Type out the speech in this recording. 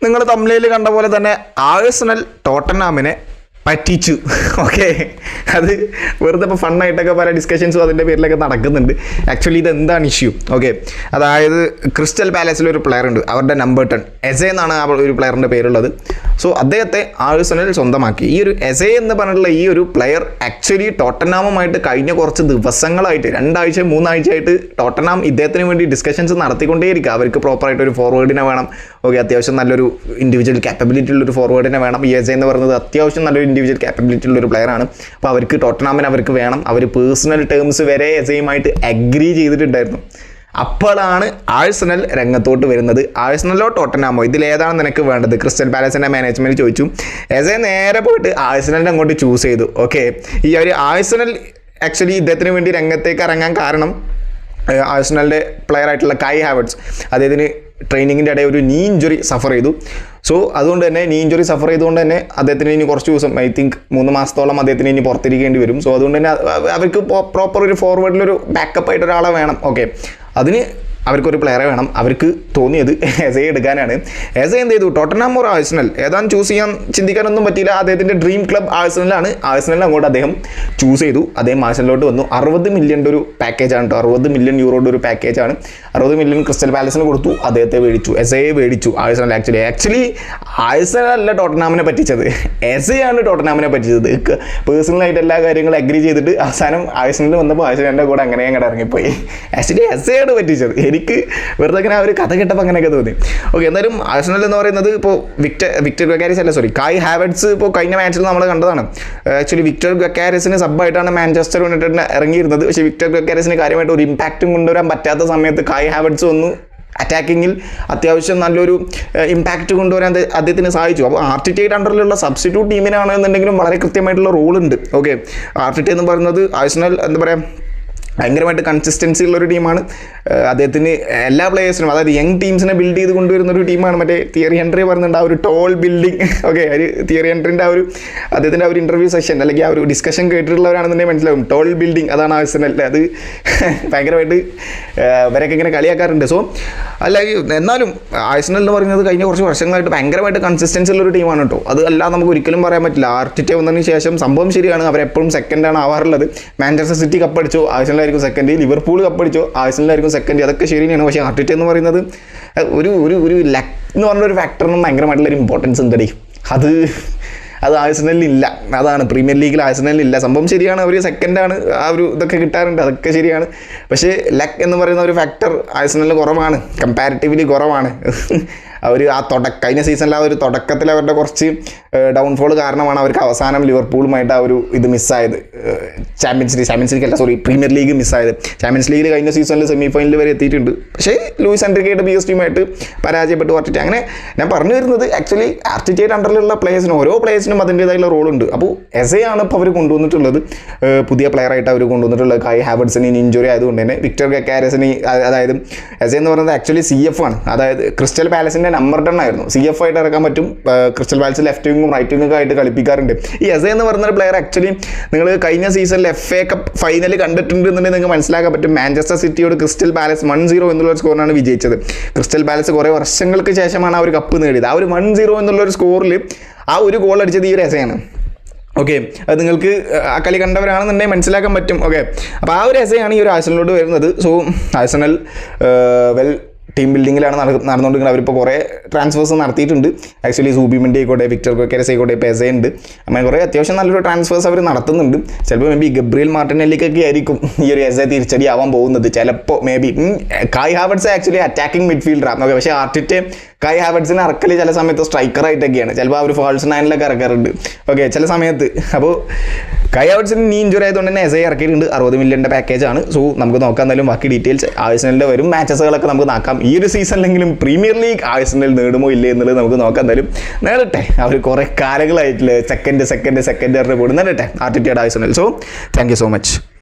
നിങ്ങൾ തമ്മിൽ കണ്ട പോലെ തന്നെ ആഴ്സണൽ ടോട്ടൻഹാമിനെ പറ്റിച്ചു. ഓക്കെ, അത് വെറുതെ ഇപ്പോൾ ഫണ്ണായിട്ടൊക്കെ പല ഡിസ്കഷൻസും അതിൻ്റെ പേരിലൊക്കെ നടക്കുന്നുണ്ട്. ആക്ച്വലി ഇത് എന്താണ് ഇഷ്യൂ? ഓക്കെ, അതായത് ക്രിസ്റ്റൽ പാലസിലൊരു പ്ലെയർ ഉണ്ട്, അവരുടെ നമ്പർ 10 എസെ എന്നാണ് ആ ഒരു പ്ലെയറിൻ്റെ പേരുള്ളത്. സോ അദ്ദേഹത്തെ ആഴ്സണൽ സ്വന്തമാക്കി. ഈ ഒരു എസെ എന്ന് പറഞ്ഞിട്ടുള്ള ഈ ഒരു പ്ലെയർ ആക്ച്വലി ടോട്ടൻഹാമുമായിട്ട് കഴിഞ്ഞ കുറച്ച് ദിവസങ്ങളായിട്ട് 2 ആഴ്ച 3 ആഴ്ചയായിട്ട് ടോട്ടൻഹാം ഇദ്ദേഹത്തിന് വേണ്ടി ഡിസ്കഷൻസ് നടത്തിക്കൊണ്ടേയിരിക്കുക. അവർക്ക് പ്രോപ്പറായിട്ട് ഒരു ഫോർവേഡിനെ വേണം. ഓക്കെ, അത്യാവശ്യം നല്ലൊരു ഇൻഡിവിജ്വൽ കാപ്പബിലിറ്റി ഉള്ളൊരു ഫോർവേഡിനെ വേണം. ഈ എസെ എന്ന് പറയുന്നത് അത്യാവശ്യം നല്ലൊരു ഇൻഡിവിജ്വൽ കാപ്പബിലിറ്റി ഉള്ളൊരു പ്ലെയറാണ്. അപ്പോൾ അവർക്ക് ടോട്ടൻഹാമിന് അവർക്ക് വേണം. അവർ പേഴ്സണൽ ടേംസ് വരെ എസയുമായിട്ട് അഗ്രി ചെയ്തിട്ടുണ്ടായിരുന്നു. അപ്പോഴാണ് ആഴ്സണൽ രംഗത്തോട്ട് വരുന്നത്. ആഴ്സണലോ ടോട്ടൻഹാമോ ഇതിലേതാണ് നിനക്ക് വേണ്ടത്? ക്രിസ്റ്റൽ പാലസിൻ്റെ മാനേജ്മെൻറ്റ് ചോദിച്ചു. എസെ നേരെ പോയിട്ട് ആഴ്സണലിനെ അങ്ങോട്ട് ചൂസ് ചെയ്തു. ഓക്കെ, ഈ ഒരു ആഴ്സണൽ ആക്ച്വലി ഇദ്ദേഹത്തിന് വേണ്ടി രംഗത്തേക്ക് ഇറങ്ങാൻ കാരണം ആഴ്സണലിൻ്റെ പ്ലെയർ ആയിട്ടുള്ള കൈ ഹാവർട്സ് അദ്ദേഹത്തിന് ട്രെയിനിങ്ങിൻ്റെ ഇടയിൽ ഒരു നീ ഇഞ്ചുറി സഫർ ചെയ്തു. സോ അതുകൊണ്ട് തന്നെ നീ ഇഞ്ചുറി സഫർ ചെയ്തുകൊണ്ട് തന്നെ അദ്ദേഹത്തിന് ഇനി കുറച്ച് ദിവസം, ഐ തിങ്ക് 3 മാസത്തോളം അദ്ദേഹത്തിന് ഇനി പുറത്തിരിക്കേണ്ടി വരും. സോ അതുകൊണ്ട് തന്നെ അവർക്ക് പ്രോപ്പർ ഒരു ഫോർവേഡിലൊരു ബാക്കപ്പായിട്ട് ഒരാളെ വേണം. ഓക്കെ, അതിന് അവർക്കൊരു പ്ലെയറെ വേണം. അവർക്ക് തോന്നിയത് എസെ എടുക്കാനാണ്. എസെ എന്ത് ചെയ്തു? ടോട്ടൻഹാം ഓർ ആഴ്സണൽ ഏതാണ് ചൂസ് ചെയ്യാൻ ചിന്തിക്കാനൊന്നും പറ്റിയില്ല. അദ്ദേഹത്തിൻ്റെ ഡ്രീം ക്ലബ് ആഴ്സണലാണ്. ആഴ്സണലിനെ അങ്ങോട്ട് അദ്ദേഹം ചൂസ് ചെയ്തു. അദ്ദേഹം ആഴ്സണലിലോട്ട് വന്നു. 60 മില്യൻ്റെ ഒരു പാക്കേജാണ് കേട്ടോ. 60 മില്യൺ യൂറോയുടെ ഒരു പാക്കേജാണ്. 60 മില്യൺ ക്രിസ്റ്റൽ പാലസിന് കൊടുത്തു. അദ്ദേഹത്തെ മേടിച്ചു. എസയെ മേടിച്ചു ആഴ്സണൽ. ആക്ച്വലി ആഴ്സണൽ അല്ല ടോട്ടൻഹാമിനെ പറ്റിച്ചത്, എസയാണ് ടോട്ടൻഹാമിനെ പറ്റിച്ചത്. പേഴ്സണലായിട്ട് എല്ലാ കാര്യങ്ങളും അഗ്രി ചെയ്തിട്ട് അവസാനം ആഴ്സണലിൽ വന്നപ്പോൾ ആഴ്സണലിൻ്റെ കൂടെ അങ്ങനെ അങ്ങോട്ട് ഇറങ്ങിപ്പോയി. ആക്ച്വലി എസയാണ് പറ്റിച്ചത്. എനിക്ക് വെറുതെ ഇങ്ങനെ ആ ഒരു കഥ കേട്ടപ്പോൾ അങ്ങനെയൊക്കെ തോന്നി. ഓക്കെ, എന്തായാലും ആഴ്സണൽ എന്ന് പറയുന്നത് ഇപ്പോൾ വിക്ടർ ഗക്കാരിസ് അല്ല, സോറി, കായ് ഹാവർട്സ് ഇപ്പോൾ കഴിഞ്ഞ മാച്ചിൽ നമ്മൾ കണ്ടതാണ്. ആക്ച്വലി വിക്ടർ ഗക്കാരിസിന് സബ്ബായിട്ടാണ് മാഞ്ചസ്റ്റർ യുണൈറ്റഡിന് ഇറങ്ങിയിരുന്നത്. പക്ഷേ വിക്ടർ ഗക്കാരിസിന് കാര്യമായിട്ട് ഒരു ഇമ്പാക്റ്റും കൊണ്ടുവരാൻ പറ്റാത്ത സമയത്ത് കായ് ഹാവർട്സ് വന്നു. അറ്റാക്കിങ്ങിൽ അത്യാവശ്യം നല്ലൊരു ഇമ്പാക്റ്റ് കൊണ്ടുവരാൻ അദ്ദേഹത്തിന് സാധിച്ചു. അപ്പോൾ ആർട്ടിറ്റയുടെ അണ്ടറിലുള്ള സബ്സ്റ്റിറ്റ്യൂട്ട് ടീമിനാണെന്നുണ്ടെങ്കിലും വളരെ കൃത്യമായിട്ടുള്ള റോളുണ്ട്. ഓക്കെ, ആർട്ടിറ്റ എന്ന് പറയുന്നത് ആഴ്സണൽ എന്താ പറയുക ഭയങ്കരമായിട്ട് കൺസിസ്റ്റൻസി ഉള്ളൊരു ടീമാണ്. അദ്ദേഹത്തിന് എല്ലാ പ്ലേയേഴ്സിനും, അതായത് യങ് ടീംസിനെ ബിൽഡ് ചെയ്ത് കൊണ്ടുവരുന്ന ഒരു ടീമാണ്. മറ്റേ തിയറി ഹെൻറി പറയുന്നുണ്ട് ആ ഒരു ടോൾ ബിൽഡിങ്. ഓക്കെ, ഒരു തിയറി ഹെൻറിൻ്റെ ആ ഒരു അദ്ദേഹത്തിൻ്റെ ആ ഒരു ഇൻ്റർവ്യൂ സെഷൻ അല്ലെങ്കിൽ ആ ഒരു ഡിസ്കഷൻ കേട്ടിട്ടുള്ളവരാണെന്നുണ്ടെങ്കിൽ മനസ്സിലാവും. ടോൾ ബിൽഡിങ് അതാണ് ആഴ്സണൽ. അത് ഭയങ്കരമായിട്ട് ഇവരൊക്കെ ഇങ്ങനെ കളിയാക്കാറുണ്ട്. സോ അല്ല, എന്നാലും ആഴ്സണൽ എന്ന് പറയുന്നത് കഴിഞ്ഞ കുറച്ച് വർഷങ്ങളായിട്ട് ഭയങ്കരമായിട്ട് കൺസിസ്റ്റൻസി ഉള്ളൊരു ടീമാണ് കേട്ടോ. അത് അല്ലാതെ നമുക്ക് ഒരിക്കലും പറയാൻ പറ്റില്ല. ആർട്ടിറ്റ വന്നതിന് ശേഷം സംഭവം ശരിയാണ്, അവരെപ്പോഴും സെക്കൻഡാണ് ആവാറുള്ളത്. മാഞ്ചസ്റ്റർ സിറ്റി കപ്പടിച്ചു, ആഴ്സണൽ സെക്കൻഡ്. ലിവർപൂൾ കപ്പടിച്ചോ, ആഴ്സണലായിരിക്കും സെക്കൻഡ്. അതൊക്കെ ശരി തന്നെയാണ്. പക്ഷേ ആർട്ടിറ്റ എന്ന് പറയുന്നത് ഒരു ലക്ക് എന്ന് പറഞ്ഞൊരു ഫാക്ടറിനും ഭയങ്കരമായിട്ടുള്ളൊരു ഇമ്പോർട്ടൻസ് ഉണ്ടടി. അത് ആഴ്സണലില്ല. അതാണ് പ്രീമിയർ ലീഗിൽ ആഴ്സണലില്ല. സംഭവം ശരിയാണ്, അവർ സെക്കൻഡാണ്, ആ ഒരു ഇതൊക്കെ കിട്ടാറുണ്ട്, അതൊക്കെ ശരിയാണ്. പക്ഷേ ലക്ക് എന്ന് പറയുന്ന ഒരു ഫാക്ടർ ആഴ്സണലിൽ കുറവാണ്, കമ്പാരിറ്റീവ്ലി കുറവാണ്. അവർ ആ കഴിഞ്ഞ സീസണിൽ ആ ഒരു തുടക്കത്തിൽ അവരുടെ കുറച്ച് ഡൗൺഫോൾ കാരണമാണ് അവർക്ക് അവസാനം ലിവർപൂളുമായിട്ട് ആ ഒരു ഇത് മിസ്സായത്. ചാമ്പ്യൻസ് ലീഗ് അല്ല, സോറി, പ്രീമിയർ ലീഗ് മിസ്സായത്. ചാമ്പ്യൻസ് ലീഗിൽ കഴിഞ്ഞ സീസണിൽ സെമി ഫൈനലിൽ വരെ എത്തിയിട്ടുണ്ട്. പക്ഷേ ലൂയിസ് എൻറിക്കയുടെ BS ടീമായിട്ട് പരാജയപ്പെട്ടു ആർട്ടിറ്റ. അങ്ങനെ ഞാൻ പറഞ്ഞു വരുന്നത് ആക്ച്വലി ആർട്ടിറ്റയുടെ അണ്ടറിലുള്ള പ്ലേയേഴ്സിനും ഓരോ പ്ലേയേഴ്സിനും അതിൻ്റേതായുള്ള റോളുണ്ട്. അപ്പോൾ എസയാണ് ഇപ്പോൾ അവർ കൊണ്ടുവന്നിട്ടുള്ളത്, പുതിയ പ്ലെയറായിട്ട് അവർ കൊണ്ടുവന്നിട്ടുള്ളത്. കായ് ഹാവർട്സിന് ഇഞ്ചുറി ആയതുകൊണ്ട് തന്നെ വിക്ടർ ഗക്കാരിസിന്, അതായത് എസ എന്ന് പറയുന്നത് ആക്ച്വലി CF ആണ്. അതായത് ക്രിസ്റ്റൽ പാലസിൻ്റെ നമ്പർ 10 ആയിരുന്നു. CF ആയിട്ട് ഇറക്കാൻ പറ്റും. ക്രിസ്റ്റൽ പാലസ് ലെഫ്റ്റ് വിങ്ങും റൈറ്റ് വിങ്ങും ആയിട്ട് കളിപ്പിക്കാറുണ്ട്. ഈ എസ എന്ന് പറയുന്ന ഒരു പ്ലെയർ ആക്ച്വലി നിങ്ങൾ കഴിഞ്ഞ സീസണിൽ FA കപ്പ് ഫൈനൽ കണ്ടിട്ടുണ്ട് എന്നുണ്ടെങ്കിൽ നിങ്ങൾക്ക് മനസ്സിലാക്കാൻ പറ്റും. മാഞ്ചസ്റ്റർ സിറ്റിയോട് ക്രിസ്റ്റൽ പാലസ് 1-0 എന്നുള്ള സ്കോറിനാണ് വിജയിച്ചത്. ക്രിസ്റ്റൽ പാലസ് കുറേ വർഷങ്ങൾക്ക് ശേഷമാണ് ആ ഒരു കപ്പ് നേടിയത്. ആ ഒരു 1-0 എന്നുള്ളൊരു സ്കോറിൽ ആ ഒരു ഗോൾ അടിച്ചത് ഈ ഒരു എസയാണ്. ഓക്കെ, അത് നിങ്ങൾക്ക് ആ കളി കണ്ടവരാണെന്നുണ്ടെങ്കിൽ മനസ്സിലാക്കാൻ പറ്റും. ഓക്കെ, അപ്പോൾ ആ ഒരു എസയാണ് ഈ ഒരു ആഴ്സണലിലോട്ട് വരുന്നത്. സോ ആഴ്സണൽ ടീം ബിൽഡിങ്ങിലാണ് നടന്നുകൊണ്ടിരിക്കുന്നത്. അവരിപ്പോൾ കുറേ ട്രാൻസ്ഫേഴ്സ് നടത്തിയിട്ടുണ്ട്. ആക്ച്വലി സൂബിമെൻഡി ആയിക്കോട്ടെ, വിക്ടർ ഗക്കാരിസ് ആയിക്കോട്ടെ, ഇപ്പോൾ എസെ ഉണ്ട്. അങ്ങനെ കുറേ അത്യാവശ്യം നല്ലൊരു ട്രാൻസ്ഫേഴ്സ് അവർ നടത്തുന്നുണ്ട്. ചിലപ്പോൾ മേ ബി ഗബ്രിയൽ മാർട്ടിനെല്ലിക്കൊക്കെ ആയിരിക്കും ഈ ഒരു എസെ തിരിച്ചടി ആവാൻ പോകുന്നത്. ചിലപ്പോൾ may be Kai Havertz actually attacking മിഡ്ഫീൽഡറാണ്. ഓക്കെ, പക്ഷേ ആർട്ടിറ്റ കായ് ഹാവർട്സിനെ ഇറക്കൽ ചില സമയത്ത് സ്ട്രൈക്കറായിട്ടൊക്കെയാണ്. ചിലപ്പോൾ അവർ ഫാൾസ് 9-ലൊക്കെ ഇറക്കാറുണ്ട്. ഓക്കെ, ചില സമയത്ത്. അപ്പോൾ കായ് ഹാവർട്സിന് നീ ഇഞ്ചുറി ആയതുകൊണ്ട് തന്നെ എസെ ഇറക്കിയിട്ടുണ്ട്. 60 മില്യൻ്റെ പാക്കേജാണ്. സോ നമുക്ക് നോക്കാം. എന്തായാലും ബാക്കി ഡീറ്റെയിൽസ് ആഴ്സണലിൻ്റെ വരും മാച്ചസുകളൊക്കെ നമുക്ക് നോക്കാം. ഈ ഒരു സീസണിലെങ്കിലും പ്രീമിയർ ലീഗ് ആഴ്സണൽ നേടുമോ ഇല്ലേ എന്നുള്ളത് നമുക്ക് നോക്കാം. എന്തായാലും നേടട്ടെ. അവർ കുറേ കാലങ്ങളായിട്ടില്ല സെക്കൻഡ് നേടട്ടെ ആർട്ടിറ്റയുടെ Arsenal. So thank you so much.